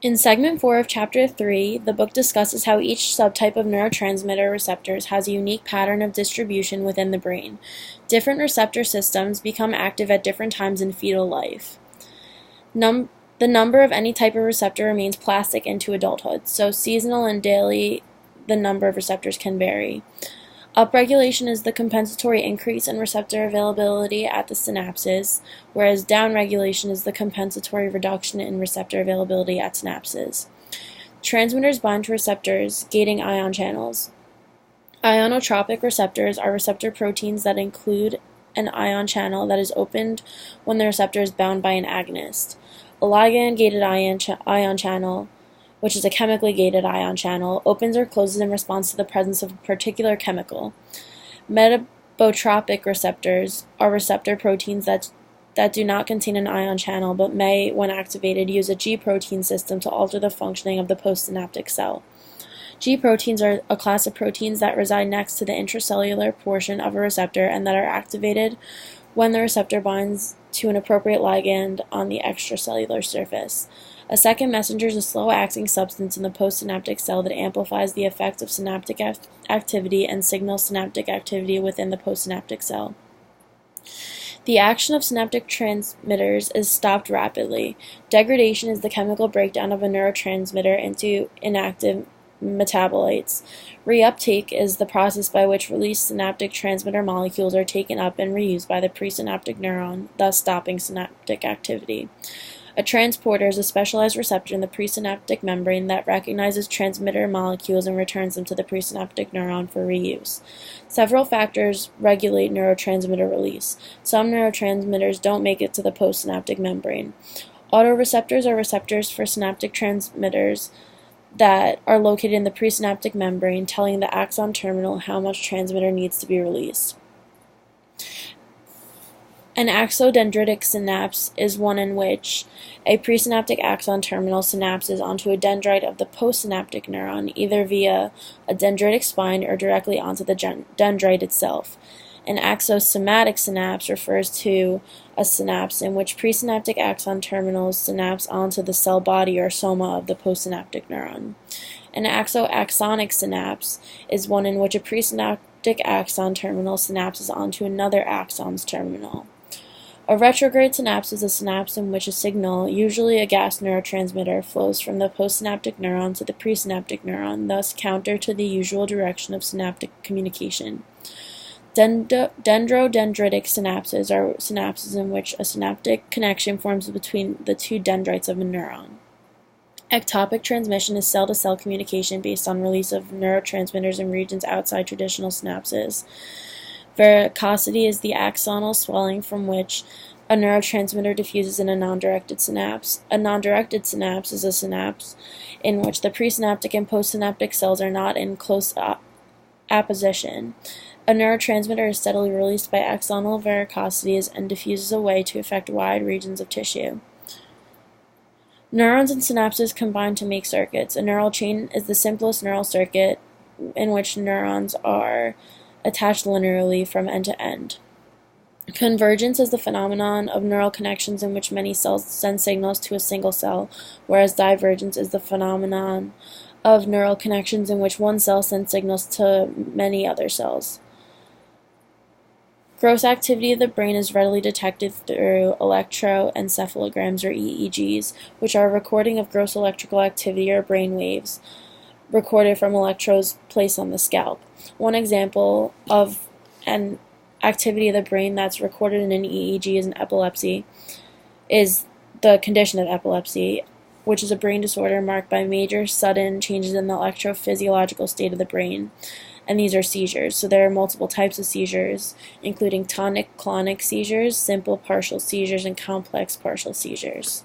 In segment 4 of chapter 3, the book discusses how each subtype of neurotransmitter receptors has a unique pattern of distribution within the brain. Different receptor systems become active at different times in fetal life. The number of any type of receptor remains plastic into adulthood, so seasonal and daily the number of receptors can vary. Upregulation is the compensatory increase in receptor availability at the synapses, whereas downregulation is the compensatory reduction in receptor availability at synapses. Transmitters bind to receptors, gating ion channels. Ionotropic receptors are receptor proteins that include an ion channel that is opened when the receptor is bound by an agonist. A ligand-gated ion channel, which is a chemically gated ion channel, opens or closes in response to the presence of a particular chemical. Metabotropic receptors are receptor proteins that do not contain an ion channel but may, when activated, use a G protein system to alter the functioning of the postsynaptic cell. G proteins are a class of proteins that reside next to the intracellular portion of a receptor and that are activated when the receptor binds to an appropriate ligand on the extracellular surface. A second messenger is a slow-acting substance in the postsynaptic cell that amplifies the effect of synaptic activity and signals synaptic activity within the postsynaptic cell. The action of synaptic transmitters is stopped rapidly. Degradation is the chemical breakdown of a neurotransmitter into inactive metabolites. Reuptake is the process by which released synaptic transmitter molecules are taken up and reused by the presynaptic neuron, thus stopping synaptic activity. A transporter is a specialized receptor in the presynaptic membrane that recognizes transmitter molecules and returns them to the presynaptic neuron for reuse. Several factors regulate neurotransmitter release. Some neurotransmitters don't make it to the postsynaptic membrane. Autoreceptors are receptors for synaptic transmitters that are located in the presynaptic membrane, telling the axon terminal how much transmitter needs to be released. An axodendritic synapse is one in which a presynaptic axon terminal synapses onto a dendrite of the postsynaptic neuron, either via a dendritic spine or directly onto the dendrite itself. An axosomatic synapse refers to a synapse in which presynaptic axon terminals synapse onto the cell body or soma of the postsynaptic neuron. An axoaxonic synapse is one in which a presynaptic axon terminal synapses onto another axon's terminal. A retrograde synapse is a synapse in which a signal, usually a gas neurotransmitter, flows from the postsynaptic neuron to the presynaptic neuron, thus counter to the usual direction of synaptic communication. Dendrodendritic synapses are synapses in which a synaptic connection forms between the two dendrites of a neuron. Ectopic transmission is cell-to-cell communication based on release of neurotransmitters in regions outside traditional synapses. Varicosity is the axonal swelling from which a neurotransmitter diffuses in a non-directed synapse. A non-directed synapse is a synapse in which the presynaptic and postsynaptic cells are not in close apposition. A neurotransmitter is steadily released by axonal varicosities and diffuses away to affect wide regions of tissue. Neurons and synapses combine to make circuits. A neural chain is the simplest neural circuit in which neurons are attached linearly from end to end. Convergence is the phenomenon of neural connections in which many cells send signals to a single cell, whereas divergence is the phenomenon of neural connections in which one cell sends signals to many other cells. Gross activity of the brain is readily detected through electroencephalograms or EEGs, which are a recording of gross electrical activity or brain waves recorded from electrodes placed on the scalp. One example of an activity of the brain that's recorded in an EEG is the condition of epilepsy, which is a brain disorder marked by major sudden changes in the electrophysiological state of the brain. And these are seizures. So there are multiple types of seizures, including tonic-clonic seizures, simple partial seizures, and complex partial seizures.